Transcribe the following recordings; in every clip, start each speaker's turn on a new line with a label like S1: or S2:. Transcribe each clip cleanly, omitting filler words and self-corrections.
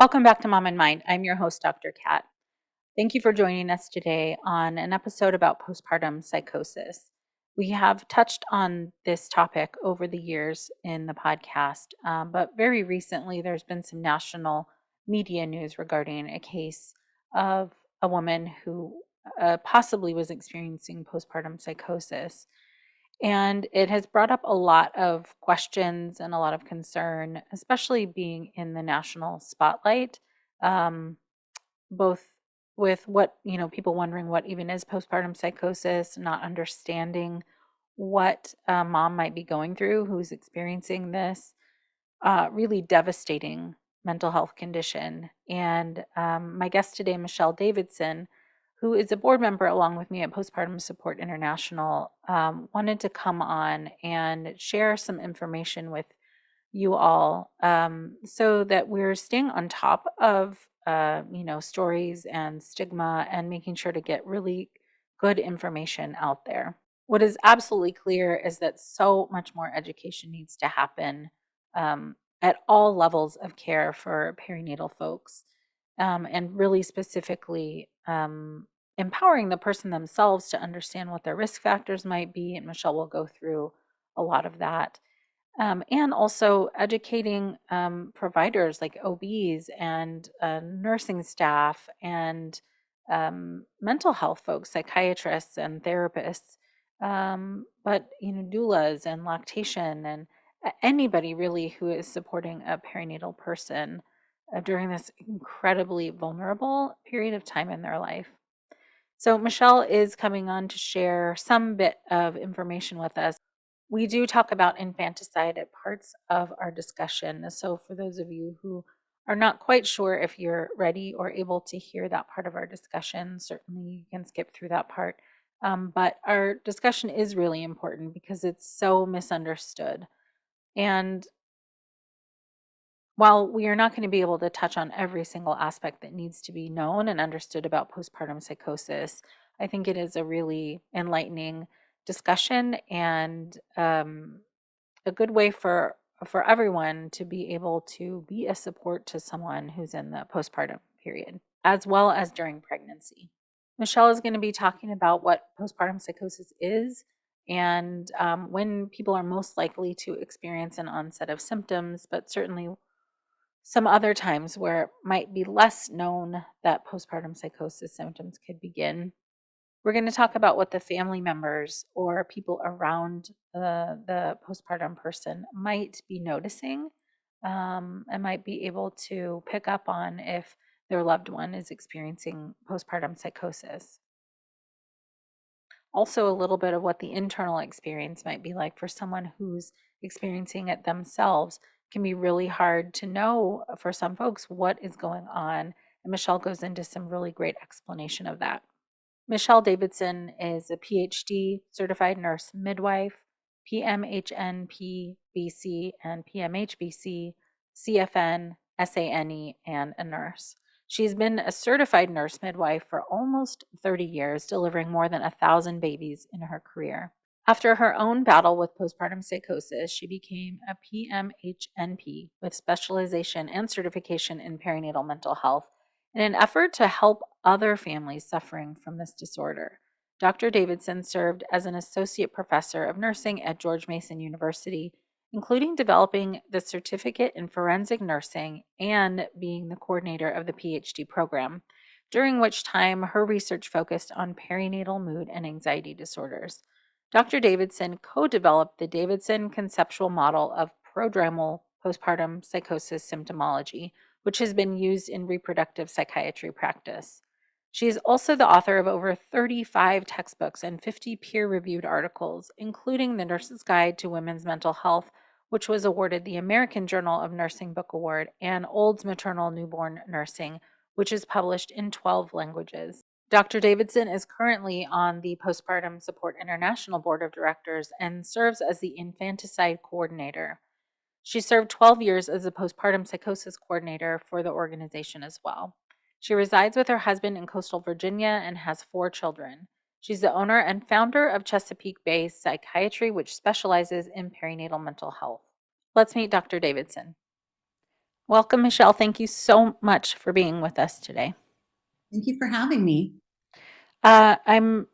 S1: Welcome back to Mom in Mind. I'm your host, Dr. Kat. Thank you for joining us today on an episode about postpartum psychosis. We have touched on this topic over the years in the podcast, but very recently there's been some national media news regarding a case of a woman who possibly was experiencing postpartum psychosis. And it has brought up a lot of questions and a lot of concern, especially being in the national spotlight, um, both with people wondering what even is postpartum psychosis, not understanding what a mom might be going through who's experiencing this really devastating mental health condition. And my guest today, Michelle Davidson, who is a board member along with me at Postpartum Support International, wanted to come on and share some information with you all so that we're staying on top of stories and stigma and making sure to get really good information out there. What is absolutely clear is that so much more education needs to happen at all levels of care for perinatal folks, and really specifically empowering the person themselves to understand what their risk factors might be. And Michelle will go through a lot of that. And also educating providers like OBs and nursing staff and mental health folks, psychiatrists and therapists, but doulas and lactation and anybody really who is supporting a perinatal person during this incredibly vulnerable period of time in their life. So Michelle is coming on to share some bit of information with us. We do talk about infanticide at parts of our discussion. So for those of you who are not quite sure if you're ready or able to hear that part of our discussion, certainly you can skip through that part. But our discussion is really important because it's so misunderstood. And while we are not going to be able to touch on every single aspect that needs to be known and understood about postpartum psychosis, I think it is a really enlightening discussion and a good way for everyone to be able to be a support to someone who's in the postpartum period, as well as during pregnancy. Michelle is going to be talking about what postpartum psychosis is and when people are most likely to experience an onset of symptoms, but certainly some other times where it might be less known that postpartum psychosis symptoms could begin. We're going to talk about what the family members or people around the postpartum person might be noticing, and might be able to pick up on if their loved one is experiencing postpartum psychosis. Also, a little bit of what the internal experience might be like for someone who's experiencing it themselves. Can be really hard to know for some folks what is going on. And Michelle goes into some really great explanation of that. Michelle Davidson is a PhD certified nurse midwife, PMHNP BC and PMHBC, CFN, SANE, and a nurse. She's been a certified nurse midwife for almost 30 years, delivering more than 1,000 babies in her career. After her own battle with postpartum psychosis, she became a PMHNP with specialization and certification in perinatal mental health in an effort to help other families suffering from this disorder. Dr. Davidson served as an associate professor of nursing at George Mason University, including developing the certificate in forensic nursing and being the coordinator of the PhD program, during which time her research focused on perinatal mood and anxiety disorders. Dr. Davidson co-developed the Davidson conceptual model of prodromal postpartum psychosis symptomology, which has been used in reproductive psychiatry practice. She is also the author of over 35 textbooks and 50 peer-reviewed articles, including The Nurse's Guide to Women's Mental Health, which was awarded the American Journal of Nursing Book Award, and Olds Maternal Newborn Nursing, which is published in 12 languages. Dr. Davidson is currently on the Postpartum Support International Board of Directors and serves as the infanticide coordinator. She served 12 years as a postpartum psychosis coordinator for the organization as well. She resides with her husband in coastal Virginia and has 4 children. She's the owner and founder of Chesapeake Bay Psychiatry, which specializes in perinatal mental health. Let's meet Dr. Davidson. Welcome, Michelle. Thank you so much for being with us today.
S2: Thank you for having me.
S1: I'm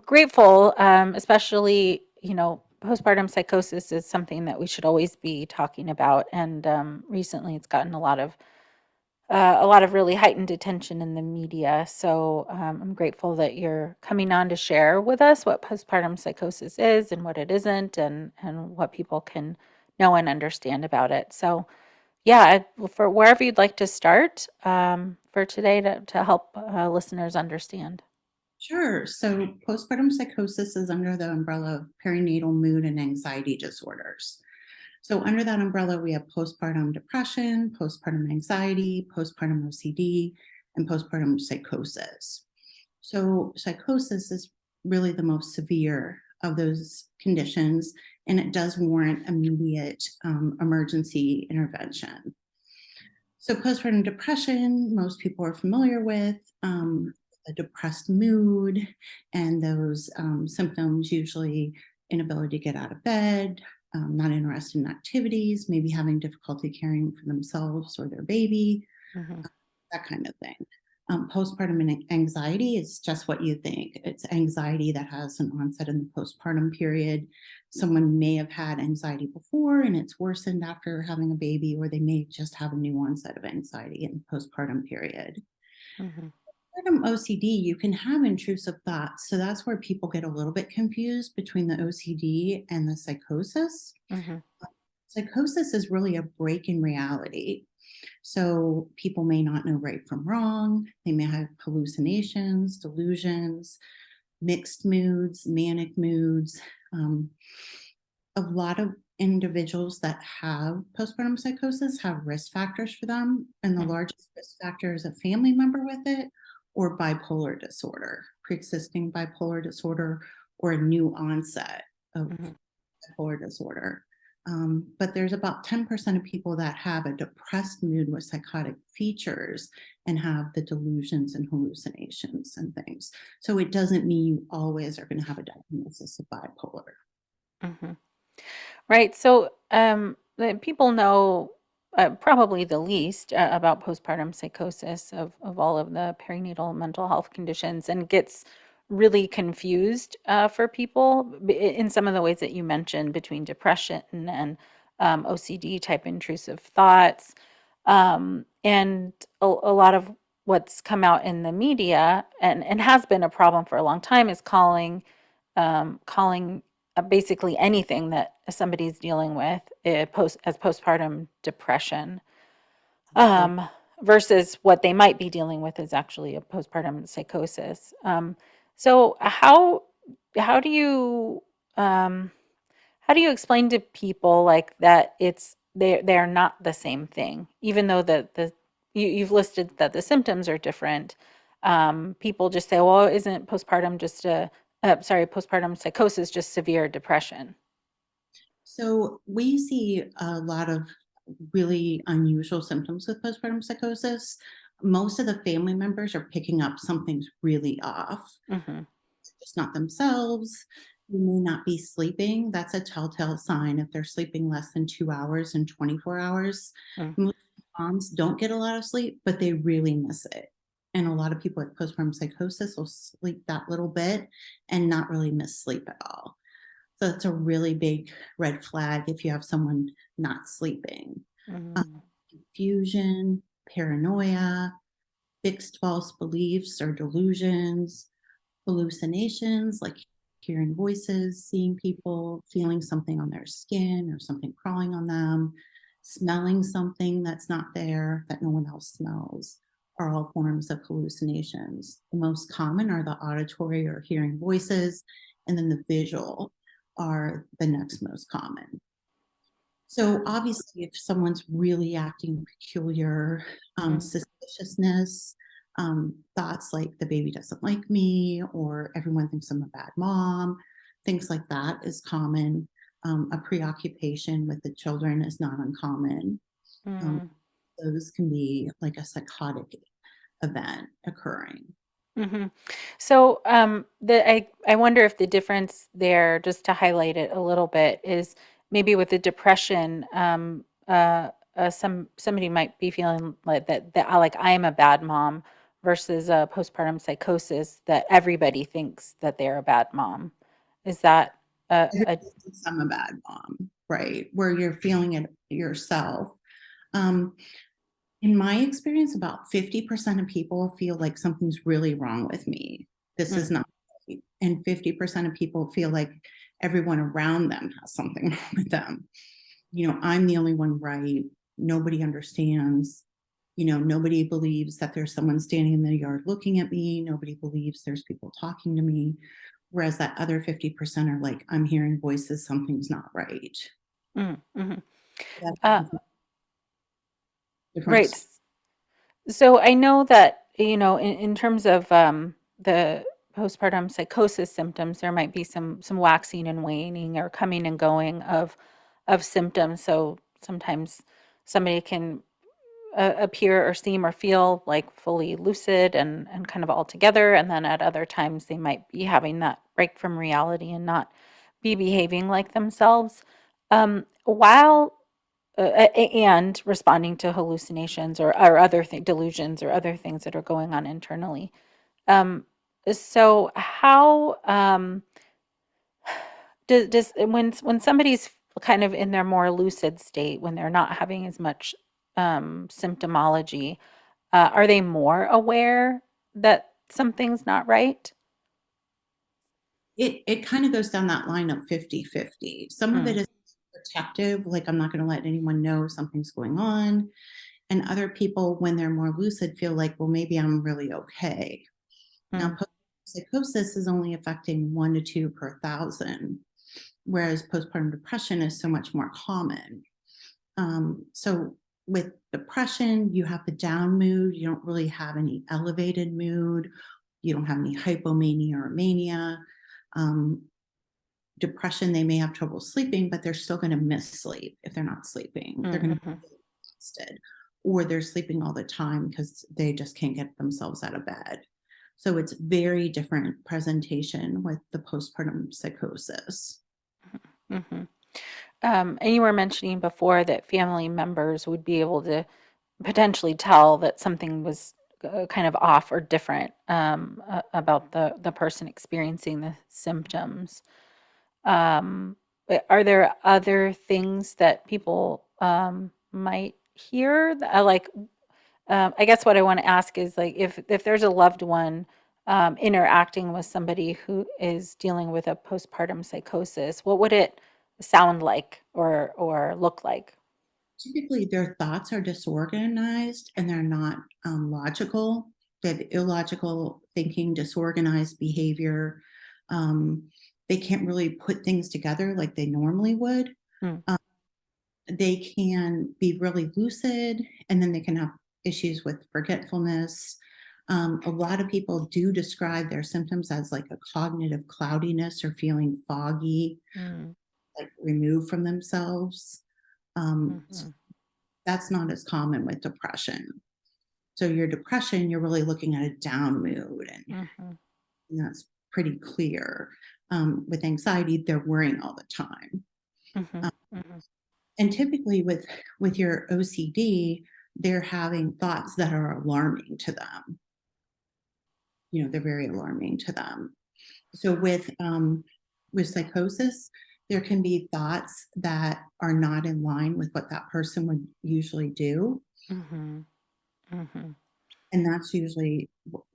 S1: grateful, especially, postpartum psychosis is something that we should always be talking about. And recently it's gotten a lot of really heightened attention in the media. So I'm grateful that you're coming on to share with us what postpartum psychosis is and what it isn't, and what people can know and understand about it. So, yeah, for wherever you'd like to start for today to help listeners understand.
S2: Sure. So, postpartum psychosis is under the umbrella of perinatal mood and anxiety disorders. So, under that umbrella, we have postpartum depression, postpartum anxiety, postpartum OCD, and postpartum psychosis. So, psychosis is really the most severe of those conditions, and it does warrant immediate emergency intervention. So, postpartum depression, most people are familiar with a depressed mood, and those symptoms usually inability to get out of bed, not interested in activities, maybe having difficulty caring for themselves or their baby,
S1: Hmm.
S2: that kind of thing. Postpartum anxiety is just what you think. It's anxiety that has an onset in the postpartum period. Someone may have had anxiety before and it's worsened after having a baby, or they may just have a new onset of anxiety in the postpartum period.
S1: Hmm.
S2: Postpartum OCD, you can have intrusive thoughts. So that's where people get a little bit confused between the OCD and the psychosis.
S1: Hmm.
S2: Psychosis is really a break in reality. So people may not know right from wrong. They may have hallucinations, delusions, mixed moods, manic moods. Um, a lot of individuals that have postpartum psychosis have risk factors for them. And the largest risk factor is a family member with it, or bipolar disorder, pre-existing bipolar disorder, or a new onset of
S1: Hmm.
S2: bipolar disorder. But there's about 10% of people that have a depressed mood with psychotic features and have the delusions and hallucinations and things. So it doesn't mean you always are going to have a diagnosis of bipolar.
S1: Hmm. Right. So, people know probably the least about postpartum psychosis of all of the perinatal mental health conditions, and gets really confused for people in some of the ways that you mentioned between depression and OCD type intrusive thoughts. And a lot of what's come out in the media and has been a problem for a long time is calling basically anything that somebody's dealing with as postpartum depression,
S2: Exactly.
S1: um, versus what they might be dealing with is actually a postpartum psychosis. So how do you um, how do you explain to people like that they're not the same thing, even though you've listed that the symptoms are different? People just say, well, isn't postpartum just postpartum psychosis just severe depression?
S2: So we see a lot of really unusual symptoms with postpartum psychosis. Most of the family members are picking up something's really off,
S1: Hmm.
S2: just not themselves. You may not be sleeping. That's a telltale sign if they're sleeping less than 2 hours in 24 hours. Most moms don't get a lot of sleep, but they really miss it. And a lot of people with postpartum psychosis will sleep that little bit and not really miss sleep at all. So that's a really big red flag if you have someone not sleeping. Um,
S1: Hmm.
S2: Confusion, paranoia, fixed false beliefs or delusions, hallucinations like hearing voices, seeing people, feeling something on their skin or something crawling on them, smelling something that's not there that no one else smells, are all forms of hallucinations. The most common are the auditory or hearing voices, and then the visual are the next most common. So obviously, if someone's really acting peculiar, suspiciousness, thoughts like the baby doesn't like me, or everyone thinks I'm a bad mom, things like that is common. A preoccupation with the children is not uncommon. Um,
S1: Hmm.
S2: those can be like a psychotic event occurring.
S1: Hmm. So, I wonder if the difference there, just to highlight it a little bit, is maybe with the depression. somebody might be feeling like that like I am a bad mom versus a postpartum psychosis that everybody thinks that they're a bad mom. Is that a
S2: Everybody thinks I'm a bad mom, right? Where you're feeling it yourself. Um, in my experience, about 50% of people feel like something's really wrong with me. This is
S1: mm,
S2: not right. And 50% of people feel like everyone around them has something wrong with them. I'm the only one right. Nobody understands. Nobody believes that there's someone standing in the yard looking at me. Nobody believes there's people talking to me. Whereas that other 50% are like, I'm hearing voices, something's not right.
S1: mhm.
S2: That's
S1: Uh,
S2: a different.
S1: right. So I know that, in terms of the postpartum psychosis symptoms, there might be some waxing and waning or coming and going of symptoms. So sometimes somebody can appear or seem or feel like fully lucid and kind of all together, and then at other times they might be having that break from reality and not be behaving like themselves. While and responding to hallucinations or other delusions or other things that are going on internally. Um, so how does when somebody's kind of in their more lucid state, when they're not having as much symptomology, are they more aware that something's not right?
S2: It kind of goes down that line of 50-50. Some of it
S1: Mm,
S2: is protective, like I'm not going to let anyone know something's going on. And other people, when they're more lucid, feel like, well, maybe I'm really okay. Now,
S1: mm,
S2: psychosis is only affecting 1 to 2 per thousand, whereas postpartum depression is so much more common. So with depression, you have the down mood. You don't really have any elevated mood. You don't have any hypomania or mania. Um, Depression, they may have trouble sleeping, but they're still going to miss sleep if they're not sleeping. They're going to
S1: mhm,
S2: be exhausted, or they're sleeping all the time because they just can't get themselves out of bed. So it's very different presentation with the postpartum psychosis.
S1: mhm. And you were mentioning before that family members would be able to potentially tell that something was kind of off or different about the person experiencing the symptoms. Are there other things that people might hear? I guess what I want to ask is like if there's a loved one interacting with somebody who is dealing with a postpartum psychosis, what would it sound like or look like?
S2: Typically, their thoughts are disorganized and they're not logical. They have illogical thinking, disorganized behavior. Um, they can't really put things together like they normally would.
S1: Mm,
S2: They can be really lucid, and then they can have issues with forgetfulness. A lot of people do describe their symptoms as like a cognitive cloudiness or feeling foggy,
S1: mm,
S2: like removed from themselves.
S1: mhm,
S2: That's not as common with depression. So your depression, you're really looking at a down mood,
S1: mhm,
S2: and that's pretty clear. With anxiety, they're worrying all the time.
S1: mhm, mhm,
S2: And typically with your OCD, they're having thoughts that are alarming to them. They're very alarming to them. So with psychosis, there can be thoughts that are not in line with what that person would usually do,
S1: mhm, mhm,
S2: and that's usually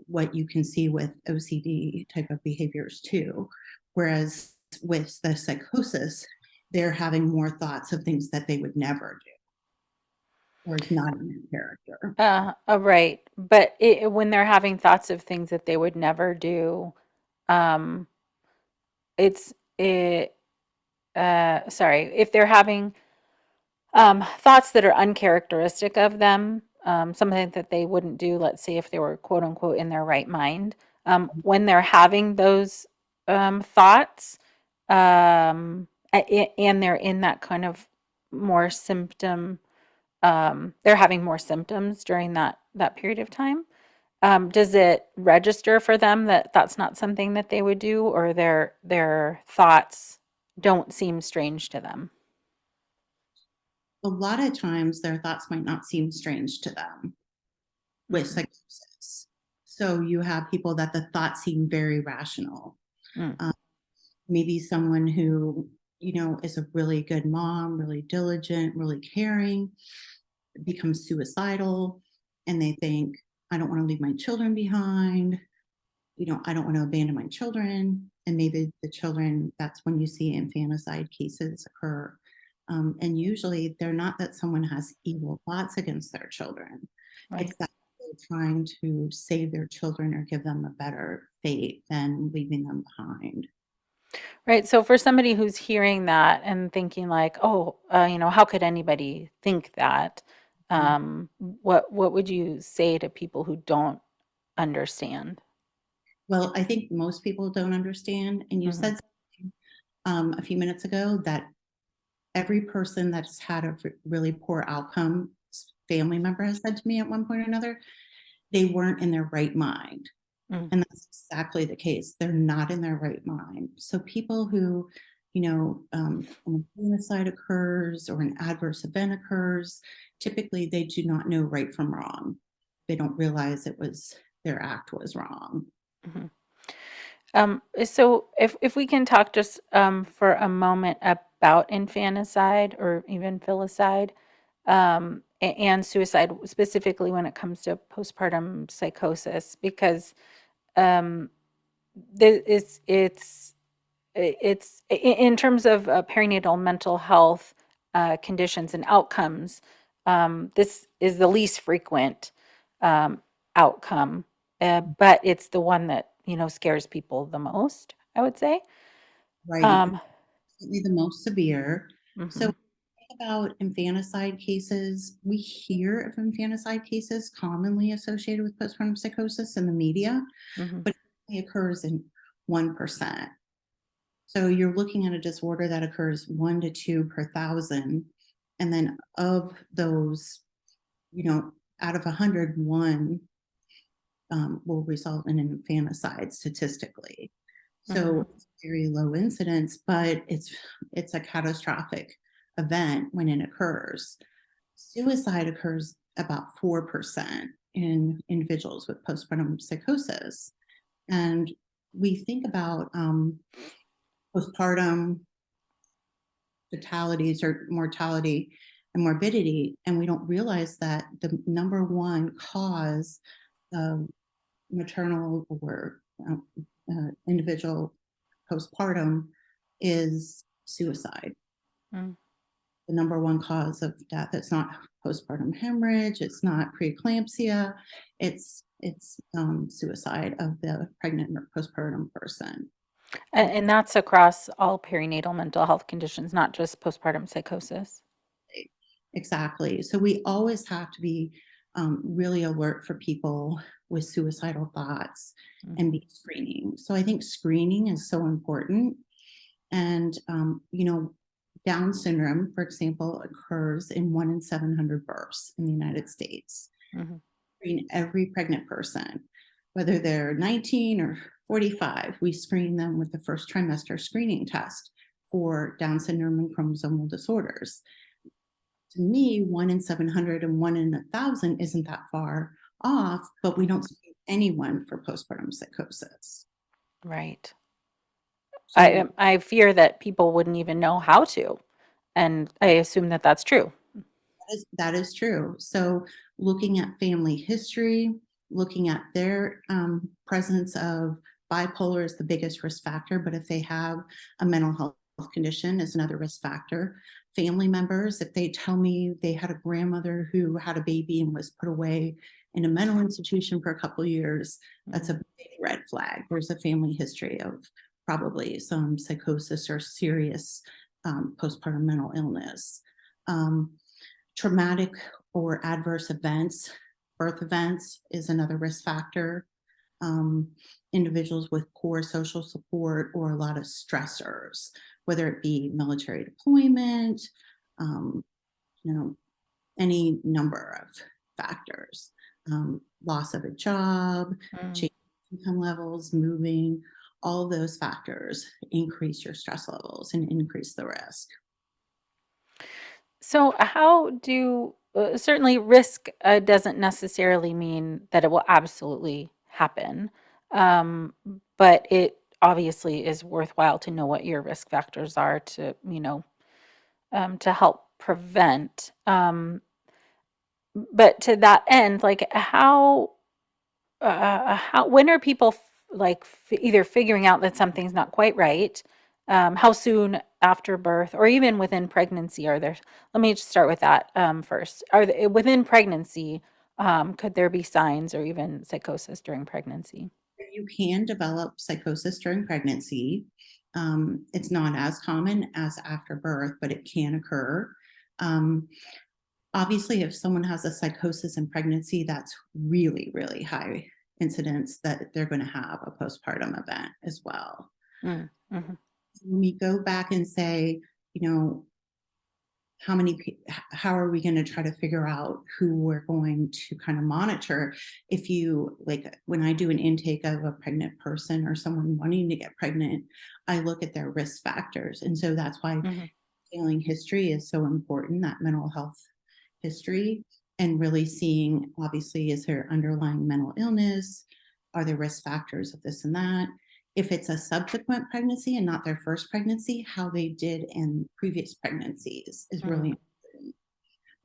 S2: what you can see with OCD type of behaviors too. Whereas with the psychosis, they're having more thoughts of things that they would never do, or it's not in their character.
S1: right. But when they're having thoughts of things that they would never do, um, it's it. Sorry, if they're having thoughts that are uncharacteristic of them, something that they wouldn't do, let's say if they were quote unquote in their right mind, when they're having those thoughts, and they're in that kind of more symptom, they're having more symptoms during that period of time. Does it register for them that that's not something that they would do, or their thoughts don't seem strange to them?
S2: a lot of times their thoughts might not seem strange to them with
S1: Mhm.
S2: psychosis. So you have people that the thoughts seem very rational.
S1: Mm.
S2: Um, Maybe someone who, is a really good mom, really diligent, really caring, becomes suicidal, and they think, I don't want to leave my children behind. I don't want to abandon my children. And maybe the children, that's when you see infanticide cases occur. And usually they're not that someone has evil thoughts against their children.
S1: Right.
S2: It's that they're trying to save their children or give them a better fate than leaving them behind.
S1: Right. So for somebody who's hearing that and thinking like, oh, how could anybody think that?
S2: Mm.
S1: What would you say to people who don't understand?
S2: Well, I think most people don't understand. And you
S1: Hmm.
S2: said something a few minutes ago that every person that's had a really poor outcome, family member has said to me at one point or another, they weren't in their right mind.
S1: Mm.
S2: And that's exactly the case. They're not in their right mind. So people who, an homicide occurs or an adverse event occurs, typically they do not know right from wrong. They don't realize their act was wrong.
S1: Mhm. So if we can talk just for a moment about infanticide or even filicide, and suicide, specifically when it comes to postpartum psychosis, because um, it's in terms of perinatal mental health conditions and outcomes. This is the least frequent um, outcome, but it's the one that scares people the most, I would say.
S2: Right. It's
S1: Um,
S2: certainly the most severe. So
S1: mhm,
S2: think about infanticide cases. We hear of infanticide cases commonly associated with postpartum psychosis in the media,
S1: mhm,
S2: but it only occurs in 1%. So you're looking at a disorder that occurs 1 to 2 per thousand. And then of those, you know, out of 101 will result in an infanticide statistically.
S1: mhm,
S2: So it's very low incidence, but it's a catastrophic event when it occurs. Suicide occurs about 4% in individuals with postpartum psychosis. And we think about postpartum fatalities or mortality and morbidity, and we don't realize that the number one cause of maternal or individual postpartum is suicide.
S1: mm.
S2: The number one cause of death. It's not postpartum hemorrhage. It's not preeclampsia. It's suicide of the pregnant or postpartum person.
S1: And that's across all perinatal mental health conditions, not just postpartum psychosis.
S2: Exactly. So we always have to be really alert for people with suicidal thoughts and
S1: Mhm,
S2: be screening. So I think screening is so important. And, Down syndrome, for example, occurs in 1 in 700 births in the United States.
S1: mhm.
S2: Screen every pregnant person, whether they're 19 or 45. We screen them with the first trimester screening test for Down syndrome and chromosomal disorders. To me, 1 in 700 and 1 in 1,000 isn't that far off, but we don't screen anyone for postpartum psychosis.
S1: Right.
S2: So
S1: I fear that people wouldn't even know how to, and I assume that that's true.
S2: that is true. So looking at family history, looking at their presence of bipolar is the biggest risk factor, but if they have a mental health condition is another risk factor. Family members, if they tell me they had a grandmother who had a baby and was put away in a mental institution for a couple of years, that's a
S1: Mhm,
S2: big red flag. There's a family history of probably some psychosis or serious postpartum mental illness. Um, Traumatic or adverse events, birth events is another risk factor. Um, Individuals with poor social support or a lot of stressors, whether it be military deployment, um, you know, any number of factors. Loss of a job,
S1: mm.
S2: change in income levels, moving, all of those factors increase your stress levels and increase the risk.
S1: So, how do certainly risk doesn't necessarily mean that it will absolutely happen, um, but it obviously is worthwhile to know what your risk factors are to, to help prevent. But to that end, like how when are people either figuring out that something's not quite right? How soon after birth, or even within pregnancy, are there? Let me just start with that first. Within pregnancy? Could there be signs or even psychosis during pregnancy?
S2: You can develop psychosis during pregnancy. It's not as common as after birth, but it can occur. Um, Obviously, if someone has a psychosis in pregnancy, that's really, really high incidence that they're going to have a postpartum event as well.
S1: Mm, mhm,
S2: When we go back and say, you know, how are we going to try to figure out who we're going to kind of monitor? If you like, when I do an intake of a pregnant person or someone wanting to get pregnant, I look at their risk factors. And so that's why
S1: mhm,
S2: family history is so important, that mental health history, and really seeing, obviously, is there underlying mental illness? Are there risk factors of this and that? If it's a subsequent pregnancy and not their first pregnancy, how they did in previous pregnancies is really
S1: mhm,
S2: important.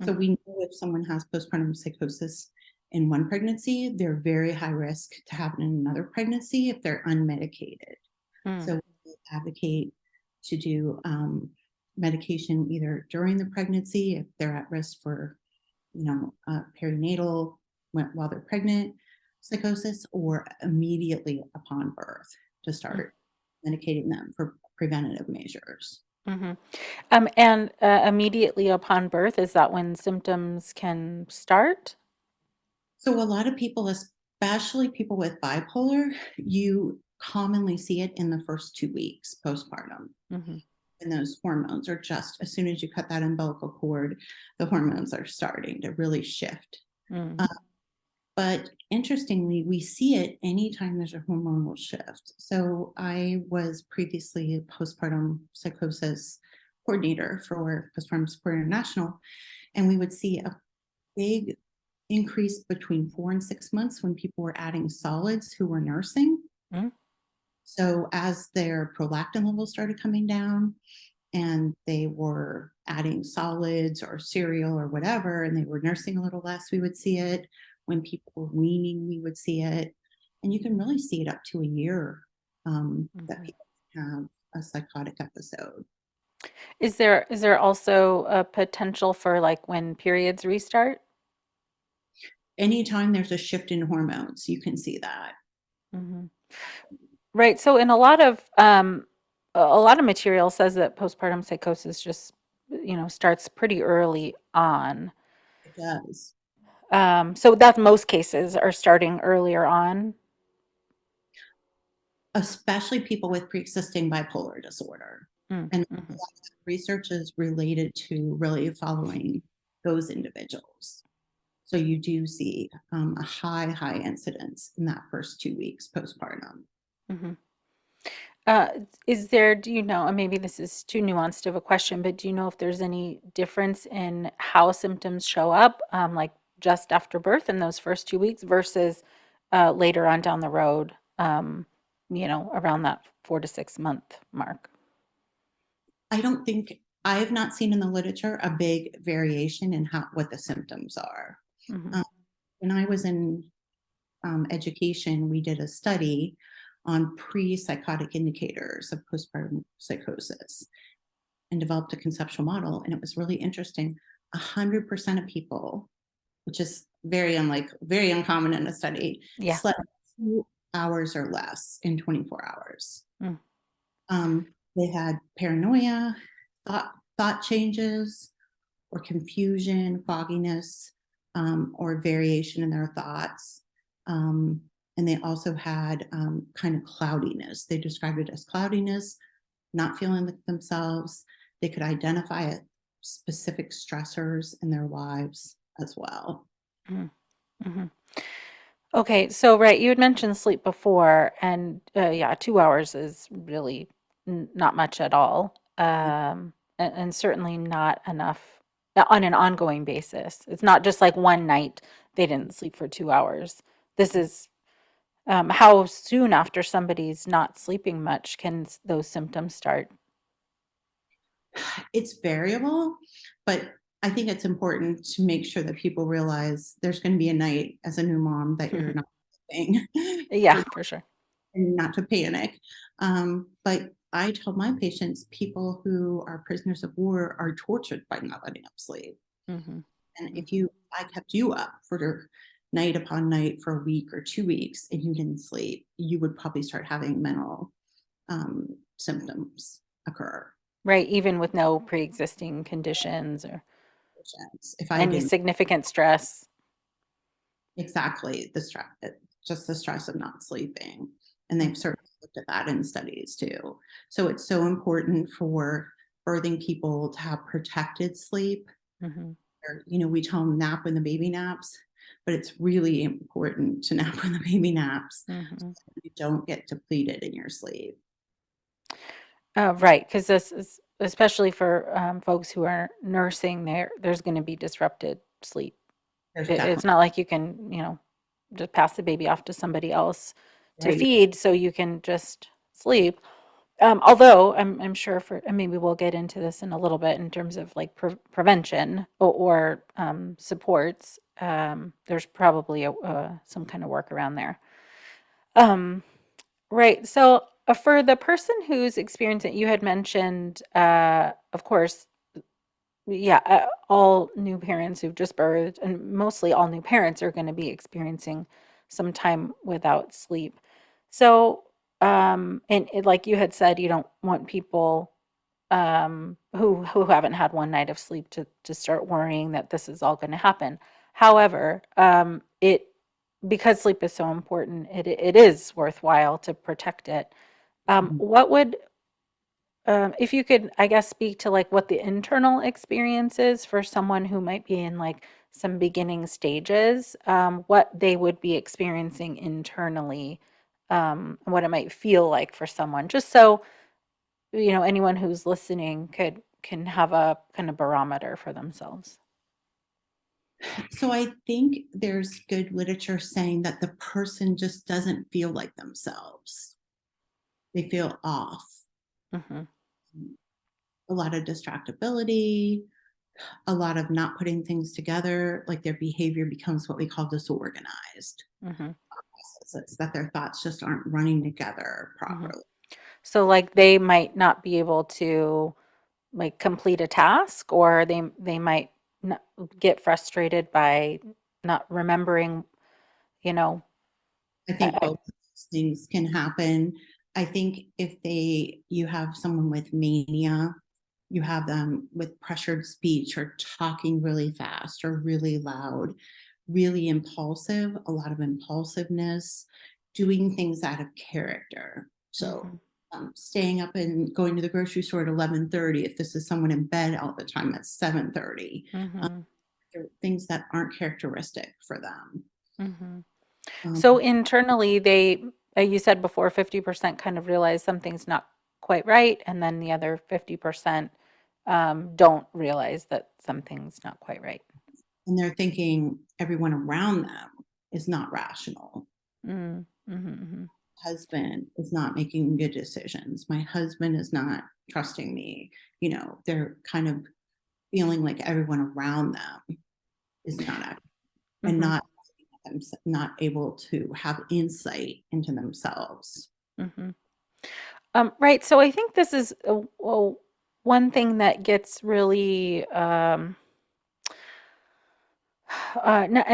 S2: So
S1: mhm,
S2: we know if someone has postpartum psychosis in one pregnancy, they're very high risk to have it in another pregnancy if they're unmedicated.
S1: mm,
S2: So we advocate to do medication either during the pregnancy if they're at risk for, perinatal while they're pregnant psychosis, or immediately upon birth to
S1: mm,
S2: start medicating them for preventative measures.
S1: mhm. And immediately upon birth, is that when symptoms can start?
S2: So a lot of people, especially people with bipolar, you commonly see it in the first 2 weeks postpartum.
S1: Mhm,
S2: And those hormones are just, as soon as you cut that umbilical cord, the hormones are starting to really shift.
S1: mm,
S2: Uh, but interestingly, we see it anytime there's a hormonal shift. So I was previously a postpartum psychosis coordinator for Postpartum Support International, and we would see a big increase between 4 and 6 months when people were adding solids who were nursing.
S1: mm,
S2: So as their prolactin levels started coming down, and they were adding solids or cereal or whatever, and they were nursing a little less, we would see it. When people were weaning, we would see it. And you can really see it up to a year that
S1: mhm.
S2: people have a psychotic episode.
S1: Is there also a potential for like when periods restart?
S2: Anytime there's a shift in hormones, you can see that.
S1: Mhm. Right. So in a lot of material says that postpartum psychosis just, starts pretty early on.
S2: It does.
S1: So that most cases are starting earlier on.
S2: Especially people with pre-existing bipolar disorder.
S1: Mm,
S2: And
S1: mhm,
S2: research is related to really following those individuals. So you do see a high incidence in that first 2 weeks postpartum.
S1: mhm. Do you know, and maybe this is too nuanced of a question, but do you know if there's any difference in how symptoms show up, like just after birth in those first 2 weeks versus later on down the road, around that 4 to 6 month mark?
S2: I don't think I have not seen in the literature a big variation in how what the symptoms are.
S1: Hmm.
S2: Um, when I was in education, we did a study on pre-psychotic indicators of postpartum psychosis and developed a conceptual model, and it was really interesting. 100% of people, which is very uncommon in a study,
S1: Yeah.
S2: slept 2 hours or less in 24 hours.
S1: Mm,
S2: They had paranoia, thought changes, or confusion, fogginess, or variation in their thoughts. Um, and they also had kind of cloudiness. They described it as cloudiness, not feeling like themselves. They could identify specific stressors in their lives as well.
S1: mm, mhm. Okay, so right, you had mentioned sleep before, and yeah, 2 hours is really not much at all, and certainly not enough. on an ongoing basis. It's not just like one night they didn't sleep for 2 hours. This is how soon after somebody's not sleeping much can those symptoms start?
S2: It's variable, but I think it's important to make sure that people realize there's going to be a night as a new mom that you're not sleeping.
S1: Yeah, for sure.
S2: And not to panic. But I tell my patients people who are prisoners of war are tortured by not letting them sleep.
S1: Hmm.
S2: And if
S1: Hmm.
S2: you, I kept you up for night upon night for a week or 2 weeks and you didn't sleep, you would probably start having mental symptoms occur.
S1: Right, even with no pre-existing conditions or
S2: If I
S1: any
S2: didn't,
S1: significant stress.
S2: exactly, the stress, just the stress of not sleeping. And they've
S1: Mhm,
S2: certainly looked at that in studies too. So it's so important for birthing people to have protected sleep.
S1: mhm,
S2: Or, we tell them nap when the baby naps, but it's really important to nap when the baby naps
S1: mhm.
S2: so that you don't get depleted in your sleep.
S1: Right, because this is especially for folks who are nursing, there's going to be disrupted sleep.
S2: There's
S1: It's
S2: definitely
S1: not like you can, just pass the baby off to somebody else to
S2: right.
S1: feed so you can just sleep. Although I'm sure and maybe we'll get into this in a little bit in terms of like prevention or supports. There's probably some kind of workaround there. Um, right. So for the person who's experiencing, you had mentioned, of course, yeah, all new parents who've just birthed, and mostly all new parents are going to be experiencing some time without sleep. So, like you had said, you don't want people who haven't had one night of sleep to start worrying that this is all going to happen. However, it because sleep is so important, it is worthwhile to protect it.
S2: Mhm.
S1: What would if you could, I guess, speak to like what the internal experience is for someone who might be in like some beginning stages, what they would be experiencing internally, and what it might feel like for someone, just so anyone who's listening can have a kind of barometer for themselves.
S2: So I think there's good literature saying that the person just doesn't feel like themselves. They feel off.
S1: Hmm.
S2: A lot of distractibility, a lot of not putting things together, like their behavior becomes what we call disorganized.
S1: Hmm.
S2: It's that their thoughts just aren't running together
S1: Hmm.
S2: properly.
S1: So like they might not be able to like complete a task, or they might not get frustrated by not remembering, you know.
S2: I
S1: I,
S2: think
S1: I,
S2: both of those things can happen. I think if you have someone with mania, you have them with pressured speech or talking really fast or really loud, really impulsive, a lot of impulsiveness, doing things out of character. So
S1: mhm,
S2: staying up and going to the grocery store at 11:30, if this is someone in bed all the time at 7:30,
S1: mhm,
S2: things that aren't characteristic for them.
S1: mhm. So
S2: Um,
S1: internally, you said before, 50% kind of realize something's not quite right, and then the other 50% don't realize that something's not quite right.
S2: and they're thinking everyone around them is not rational.
S1: Mm, mhm,
S2: Husband is not making good decisions. My husband is not trusting me. They're kind of feeling like everyone around them is not and
S1: mhm,
S2: not able to have insight into themselves.
S1: mhm, mhm. Right. So I think this is one thing that gets really, and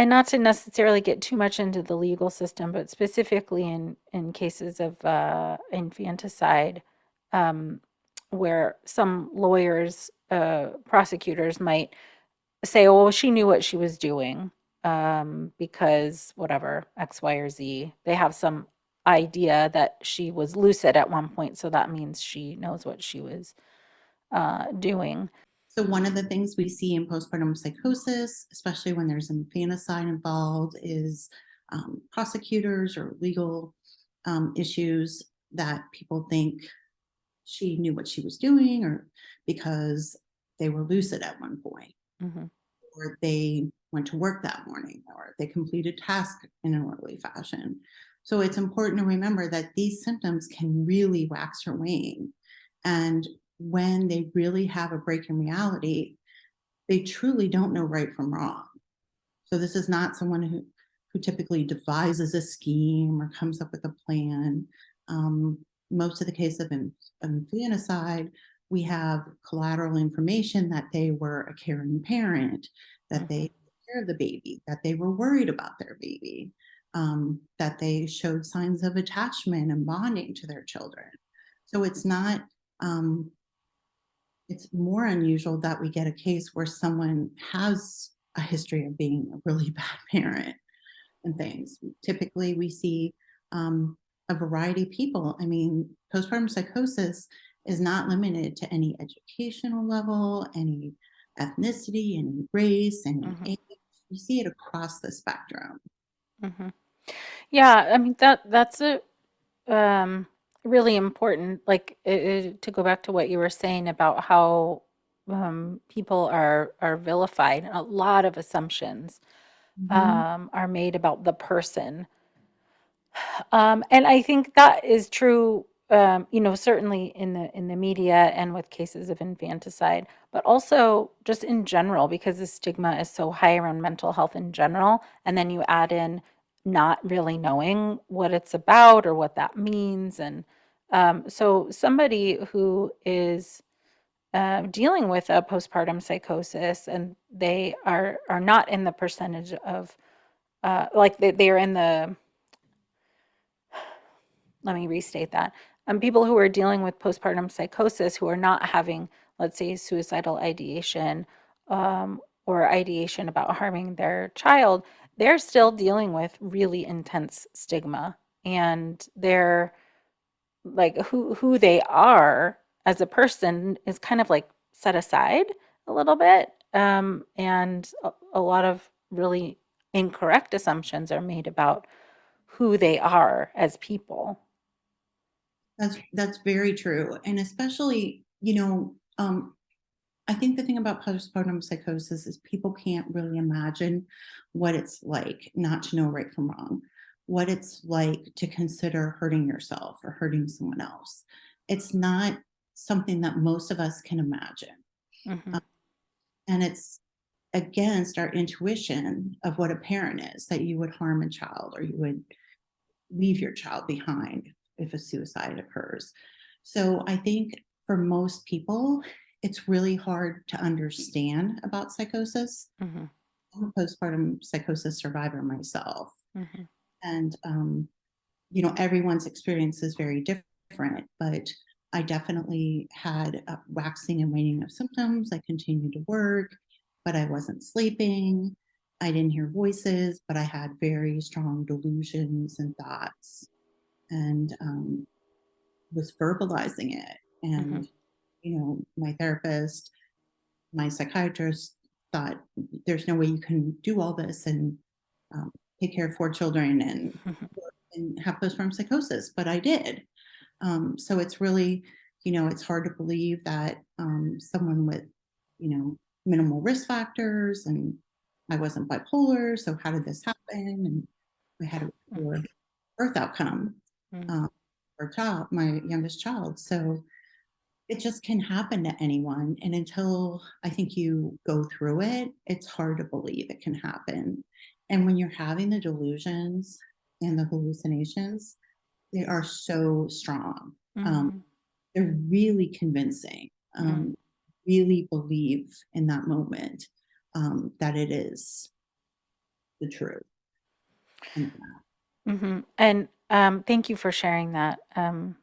S1: not to necessarily get too much into the legal system, but specifically in cases of infanticide, um, where some lawyers, prosecutors might say, "Oh, well, she knew what she was doing because whatever X, Y, or Z." They have some idea that she was lucid at one point, so that means she knows what she was doing.
S2: So one of the things we see in postpartum psychosis, especially when there's infanticide involved, is prosecutors or legal issues that people think she knew what she was doing or because they were lucid at one point.
S1: Mhm.
S2: or they went to work that morning, or they completed tasks in an orderly fashion. So it's important to remember that these symptoms can really wax or wane. And when they really have a break in reality, they truly don't know right from wrong. So this is not someone who typically devises a scheme or comes up with a plan. Um, Most of the case of infanticide, we have collateral information that they were a caring parent, that they
S1: Mhm.
S2: took care of the baby, that they were worried about their baby, that they showed signs of attachment and bonding to their children. So it's not. Um, it's more unusual that we get a case where someone has a history of being a really bad parent and things. Typically, we see um, a variety of people. I mean, postpartum psychosis is not limited to any educational level, any ethnicity, any race, any
S1: Mhm.
S2: age. We see it across the spectrum.
S1: Mhm. Yeah, I mean that's a um really important, like to go back to what you were saying about how people are vilified. A lot of assumptions
S2: Mhm.
S1: are made about the person. And I think that is true, certainly in the media and with cases of infanticide, but also just in general, because the stigma is so high around mental health in general, and then you add in not really knowing what it's about or what that means, and so somebody who is dealing with a postpartum psychosis and they are not in the percentage of like they are in the let me restate that. People who are dealing with postpartum psychosis who are not having, let's say, suicidal ideation or ideation about harming their child, they're still dealing with really intense stigma. And they're like who they are as a person is kind of like set aside a little bit. And a lot of really incorrect assumptions are made about who they are as people.
S2: That's very true, and especially, I think the thing about postpartum psychosis is people can't really imagine what it's like not to know right from wrong, what it's like to consider hurting yourself or hurting someone else. It's not something that most of us can imagine.
S1: Hmm.
S2: Uh, and it's against our intuition of what a parent is, that you would harm a child or you would leave your child behind if a suicide occurs. So I think for most people, it's really hard to understand about psychosis.
S1: Hmm.
S2: I'm a postpartum psychosis survivor myself.
S1: Hmm.
S2: And, everyone's experience is very different, but I definitely had a waxing and waning of symptoms. I continued to work, but I wasn't sleeping. I didn't hear voices, but I had very strong delusions and thoughts, and was verbalizing it.
S1: Hmm.
S2: And, my therapist, my psychiatrist thought there's no way you can do all this and um, take care of four children and have postpartum psychosis, but I did. So it's really, it's hard to believe that someone with, you know, minimal risk factors, and I wasn't bipolar. So how did this happen? And I had a poor birth outcome
S1: Hmm.
S2: um, for a child, my youngest child. So it just can happen to anyone. And until I think you go through it, it's hard to believe it can happen. And when you're having the delusions and the hallucinations, they are so strong. Um,
S1: Hmm.
S2: they're really convincing, really believe in that moment that it is the truth. And
S1: Hmm. And thank you for sharing that. I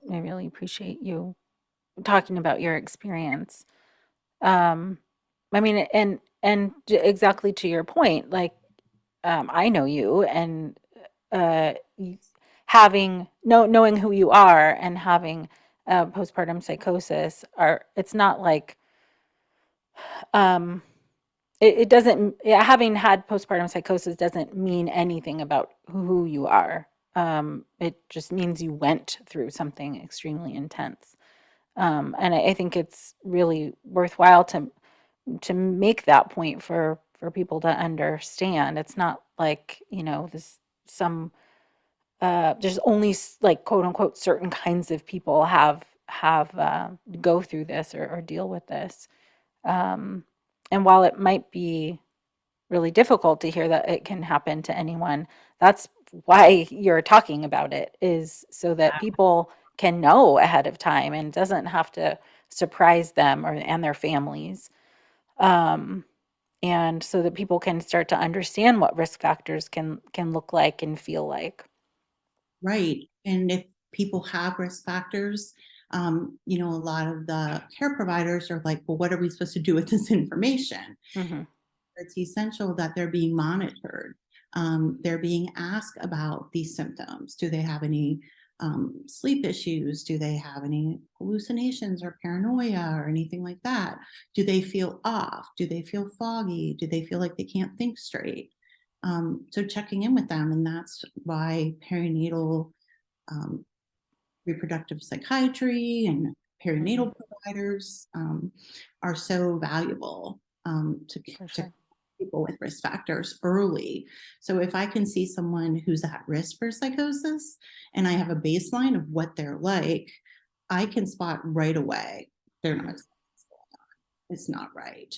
S1: really appreciate you talking about your experience. Um, I mean, exactly to your point, like I know you, and you, knowing who you are and having postpartum psychosis are it's not like um, it doesn't having had postpartum psychosis doesn't mean anything about who you are. It just means you went through something extremely intense. And I think it's really worthwhile to to make that point for people to understand. It's not like, this some there's only like quote unquote certain kinds of people have go through this or deal with this. Um, and while it might be really difficult to hear that it can happen to anyone, that's why you're talking about it, is so that people can know ahead of time and doesn't have to surprise them or and their families. Um, and so that people can start to understand what risk factors can look like and feel like.
S2: Right. And if people have risk factors, a lot of the care providers are like, well, what are we supposed to do with this information?
S1: Mhm.
S2: It's essential that they're being monitored. They're being asked about these symptoms. Do they have any sleep issues? Do they have any hallucinations or paranoia or anything like that? Do they feel off? Do they feel foggy? Do they feel like they can't think straight? So checking in with them, and that's why perinatal um, reproductive psychiatry and
S1: Mhm.
S2: perinatal providers are so valuable
S1: For
S2: to
S1: sure.
S2: people with risk factors early. So if I can see someone who's at risk for psychosis and I have a baseline of what they're like, I can spot right away they're not
S1: Mhm.
S2: going on. It's not right.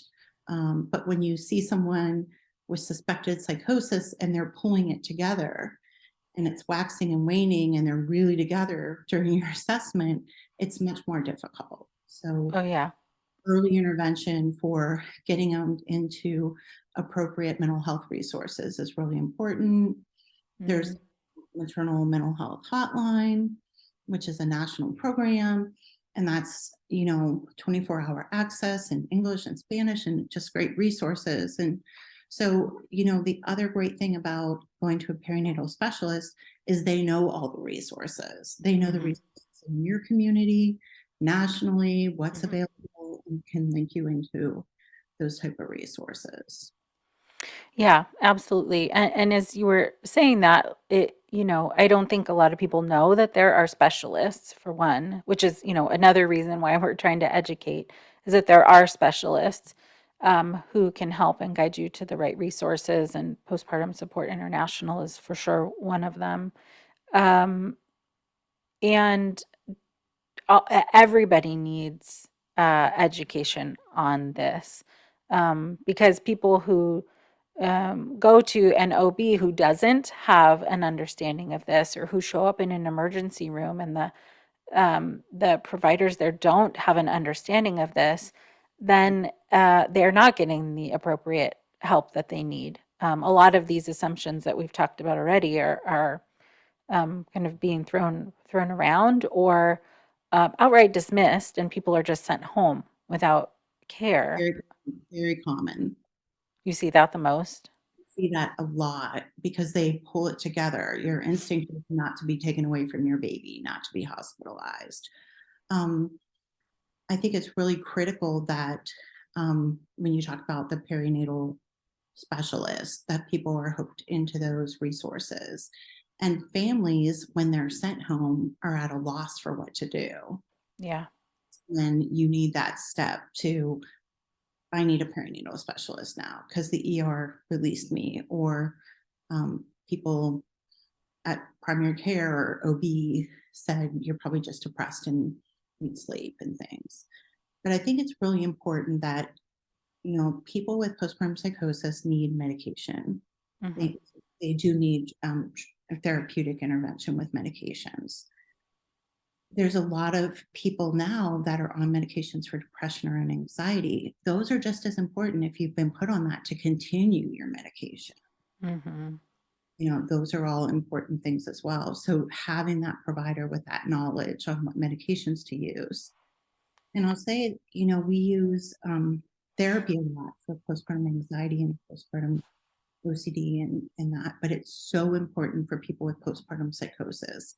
S2: But when you see someone with suspected psychosis and they're pulling it together, and it's waxing and waning and they're really together during your assessment, it's much more difficult. So,
S1: Oh, yeah.
S2: early intervention for getting them into appropriate mental health resources is really important. There's
S1: Mhm.
S2: maternal mental health hotline, which is a national program. And that's, 24-hour access in English and Spanish and just great resources. And so, the other great thing about going to a perinatal specialist is they know all the resources. They know the
S1: Mhm.
S2: resources in your community, nationally, what's
S1: Mhm.
S2: available, and can link you into those type of resources.
S1: Yeah, absolutely. And as you were saying that, I don't think a lot of people know that there are specialists, for one, which is, another reason why we're trying to educate, is that there are specialists who can help and guide you to the right resources. And Postpartum Support International is for sure one of them. Um, and everybody needs education on this, because people who go to an OB who doesn't have an understanding of this, or who show up in an emergency room and the providers there don't have an understanding of this, then they're not getting the appropriate help that they need. A lot of these assumptions that we've talked about already are kind of being thrown around, or outright dismissed, and people are just sent home without care.
S2: Very, very common.
S1: You see that the most?
S2: See that a lot because they pull it together. Your instinct is not to be taken away from your baby, not to be hospitalized. Um, I think it's really critical that when you talk about the perinatal specialist, that people are hooked into those resources. And families, when they're sent home, are at a loss for what to do.
S1: Yeah.
S2: And you need that step to, I need a perinatal specialist now because the ER released me, or people at primary care or OB said you're probably just depressed and need sleep and things. But I think it's really important that people with postpartum psychosis need medication.
S1: Hmm.
S2: They do need a therapeutic intervention with medications. There's a lot of people now that are on medications for depression or anxiety. Those are just as important if you've been put on that to continue your medication.
S1: Hmm.
S2: Those are all important things as well. So having that provider with that knowledge on what medications to use. And I'll say, we use therapy a lot for postpartum anxiety and postpartum OCD and that, but it's so important for people with postpartum psychosis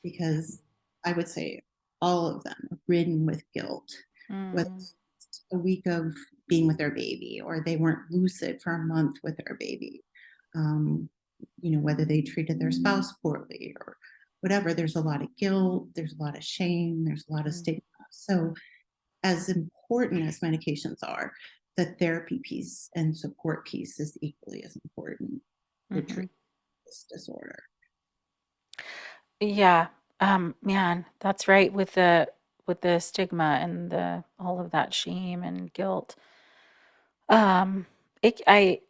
S2: because I would say all of them are ridden with guilt, whether
S1: Mm.
S2: it's a week of being with their baby or they weren't lucid for a month with their baby, um, whether they treated their spouse poorly or whatever. There's a lot of guilt, there's a lot of shame, there's a lot of
S1: Mm.
S2: stigma. So, as important as medications are, the therapy piece and support piece is equally as important to
S1: Hmm.
S2: treat this disorder.
S1: Yeah. Man, that's right, with the stigma and the all of that shame and guilt. Um, I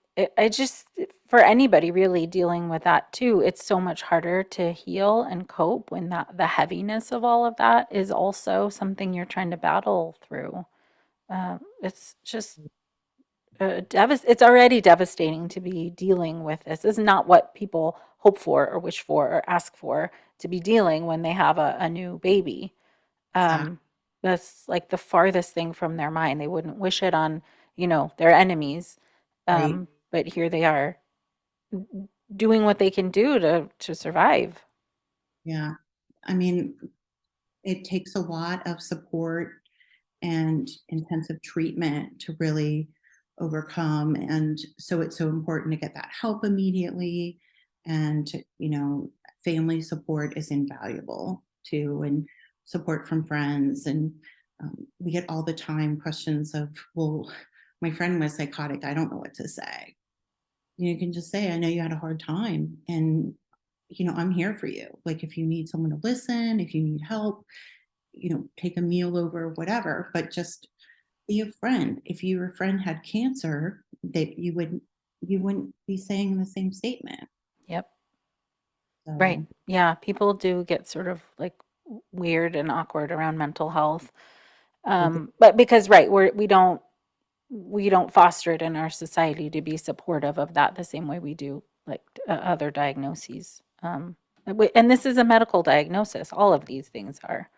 S1: just, for anybody really dealing with that too, it's so much harder to heal and cope when that the heaviness of all of that is also something you're trying to battle through. It's just it's already devastating to be dealing with this. This is not what people hope for or wish for or ask for to be dealing when they have a new baby.
S2: Exactly.
S1: Um, that's like the farthest thing from their mind. They wouldn't wish it on, their enemies.
S2: Right.
S1: But here they are doing what they can do to survive.
S2: Yeah. I mean, it takes a lot of support and intensive treatment to really overcome. And so it's so important to get that help immediately. And, family support is invaluable too, and support from friends. And we get all the time questions of, well, my friend was psychotic. I don't know what to say. You can just say, I know you had a hard time. And, I'm here for you. Like if you need someone to listen, if you need help, take a meal over, whatever, but just be a friend. If your friend had cancer, that you wouldn't be saying the same statement.
S1: Yep. Right.
S2: So
S1: Yeah. People do get sort of like weird and awkward around mental health.
S2: they do.
S1: But because, right, we don't foster it in our society to be supportive of that the same way we do like other diagnoses. And this is a medical diagnosis. All of these things are.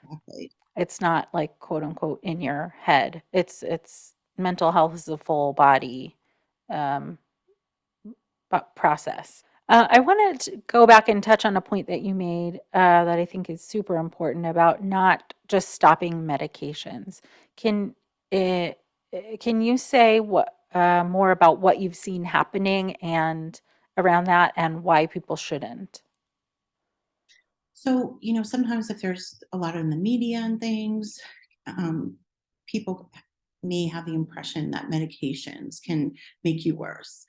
S2: Exactly.
S1: It's not like quote unquote in your head. It's mental health is a full body um, process. I wanted to go back and touch on a point that you made that I think is super important about not just stopping medications. Can it, can you say what more about what you've seen happening and around that and why people shouldn't?
S2: So, sometimes if there's a lot in the media and things, people may have the impression that medications can make you worse.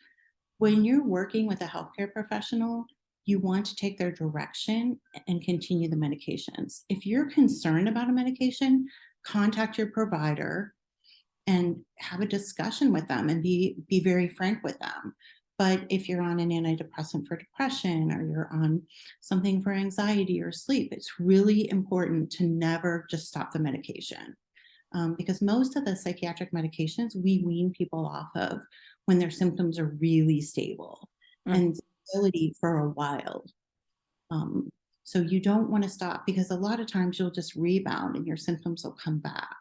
S2: When you're working with a healthcare professional, you want to take their direction and continue the medications. If you're concerned about a medication, contact your provider and have a discussion with them and be very frank with them. But if you're on an antidepressant for depression or you're on something for anxiety or sleep, it's really important to never just stop the medication, because most of the psychiatric medications we wean people off of when their symptoms are really stable
S1: Mhm.
S2: and stability for a while. Um, so you don't want to stop because a lot of times you'll just rebound and your symptoms will come back.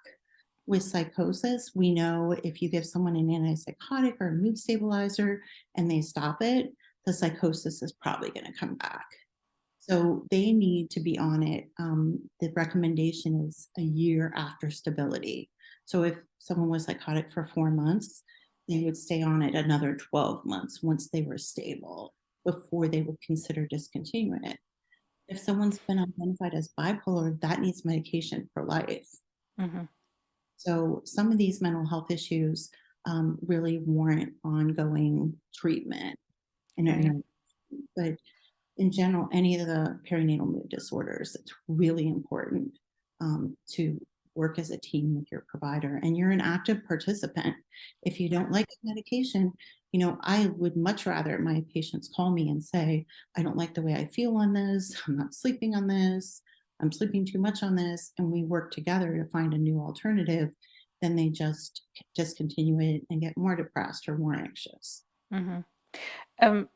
S2: With psychosis, we know if you give someone an antipsychotic or a mood stabilizer and they stop it, the psychosis is probably going to come back. So they need to be on it. The recommendation is a year after stability. So if someone was psychotic for 4 months, they would stay on it another 12 months once they were stable before they would consider discontinuing it. If someone's been identified as bipolar, that needs medication for life.
S1: Mhm.
S2: So some of these mental health issues really warrant ongoing treatment. And,
S1: Right.
S2: but in general, any of the perinatal mood disorders, it's really important to work as a team with your provider. And you're an active participant. If you
S1: Yeah.
S2: don't like a medication, I would much rather my patients call me and say, I don't like the way I feel on this. I'm not sleeping on this. I'm sleeping too much on this. And we work together to find a new alternative. Then they just discontinue it and get more depressed or more anxious.
S1: Mhm. Um,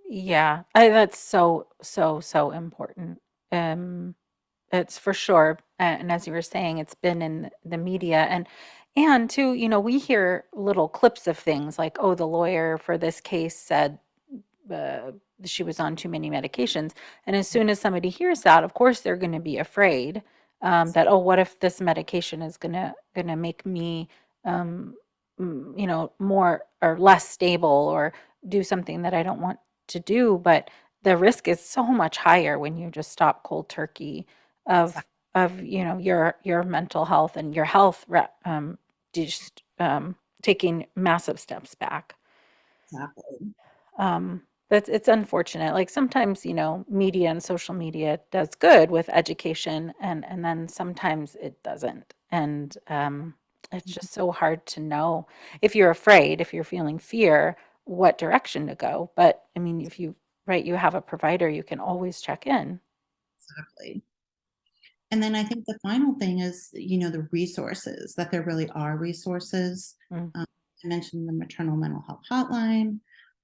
S1: yeah, that's so important. Um, it's for sure. And as you were saying, it's been in the media and too, we hear little clips of things like, oh, the lawyer for this case said uh, she was on too many medications. And as soon as somebody hears that, of course, they're going to be afraid that, oh, what if this medication is gonna make me, um, more or less stable or do something that I don't want to do. But the risk is so much higher when you just stop cold turkey of your mental health and your health just taking massive steps back.
S2: Exactly.
S1: It's unfortunate. Like sometimes, media and social media does good with education, and then sometimes it doesn't. And it's just so hard to know if you're afraid, if you're feeling fear, what direction to go. But I mean, if you, right, you have a provider, you can always check in.
S2: Exactly. And then I think the final thing is, the resources, that there really are resources.
S1: Mm,
S2: Um, I mentioned the Maternal Mental Health Hotline.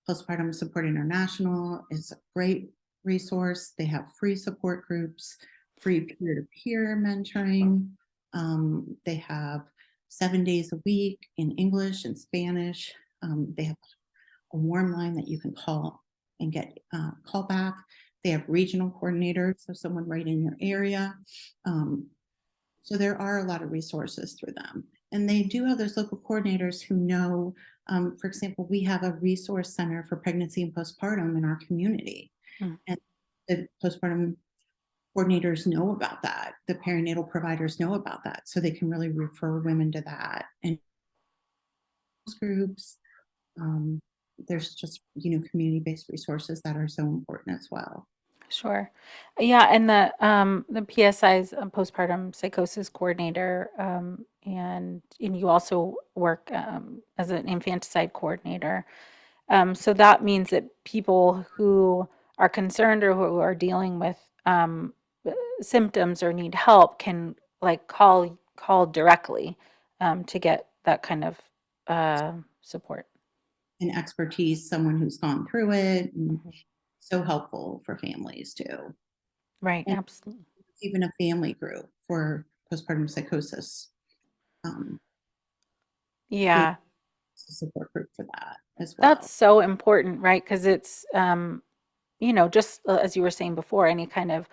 S2: Postpartum Support International is a great resource. They have free support groups, free peer-to-peer mentoring. They have 7 days a week in English and Spanish. They have a warm line that you can call and get call back. They have regional coordinators, so someone right in your area. Um, so there are a lot of resources through them. And they do have those local coordinators who know, for example, we have a resource center for pregnancy and postpartum in our community.
S1: mm,
S2: And the postpartum coordinators know about that. The perinatal providers know about that. So they can really refer women to that. And groups, um, there's just, community-based resources that are so important as well.
S1: sure. Yeah, and the PSI's postpartum psychosis coordinator, and you also work as an infanticide coordinator. So that means that people who are concerned or who are dealing with uh, symptoms or need help can like call directly to get that kind of support.
S2: And expertise, someone who's gone through it, and
S1: Mhm.
S2: so helpful for families too.
S1: Right,
S2: And
S1: absolutely.
S2: even a family group for postpartum psychosis. Um, they
S1: Yeah,
S2: a support group for that as
S1: that's
S2: well.
S1: so important, right? Because it's just as you were saying before, any kind of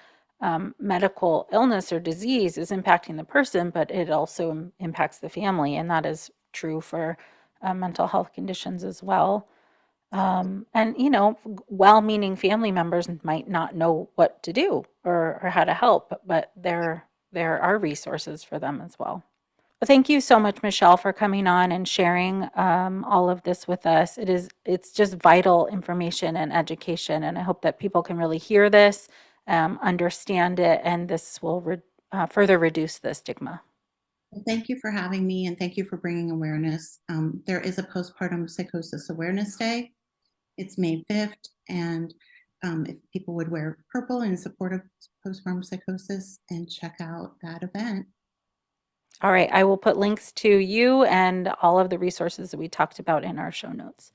S1: medical illness or disease is impacting the person, but it also impacts the family, and that is true for mental health conditions as well.
S2: Exactly.
S1: And well-meaning family members might not know what to do or how to help, but there are resources for them as well. Well, thank you so much, Michelle, for coming on and sharing all of this with us. It's just vital information and education, and I hope that people can really hear this, understand it, and this will further reduce the stigma.
S2: Well, thank you for having me, and thank you for bringing awareness. There is a postpartum psychosis awareness day. It's May 5th, and if people would wear purple in support of postpartum psychosis and check out that event.
S1: All right, I will put links to you and all of the resources that we talked about in our show notes.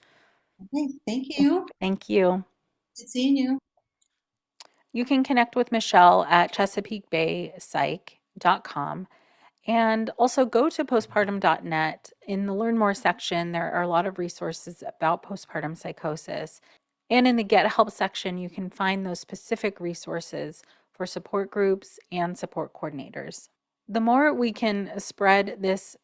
S2: Okay, thank you.
S1: Thank you.
S2: Good seeing you.
S1: You can connect with Michelle at chesapeakebaypsych.com. And also go to postpartum.net. In the Learn More section, there are a lot of resources about postpartum psychosis. And in the Get Help section, you can find those specific resources for support groups and support coordinators. The more we can spread this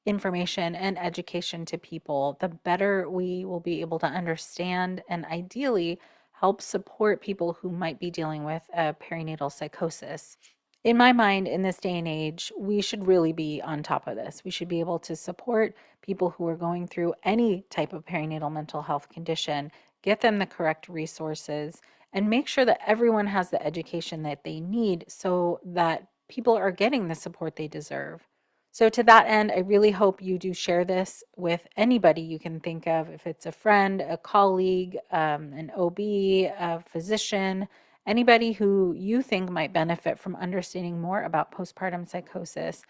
S1: information and education to people, the better we will be able to understand and ideally help support people who might be dealing with a perinatal psychosis. In my mind, in this day and age, we should really be on top of this. We should be able to support people who are going through any type of perinatal mental health condition, get them the correct resources, and make sure that everyone has the education that they need so that people are getting the support they deserve. So, to that end, I really hope you do share this with anybody you can think of. If it's a friend, a colleague, an OB, a physician, anybody who you think might benefit from understanding more about postpartum psychosis,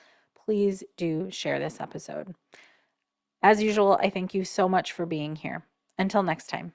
S1: please do share this episode. As usual, I thank you so much for being here. Until next time.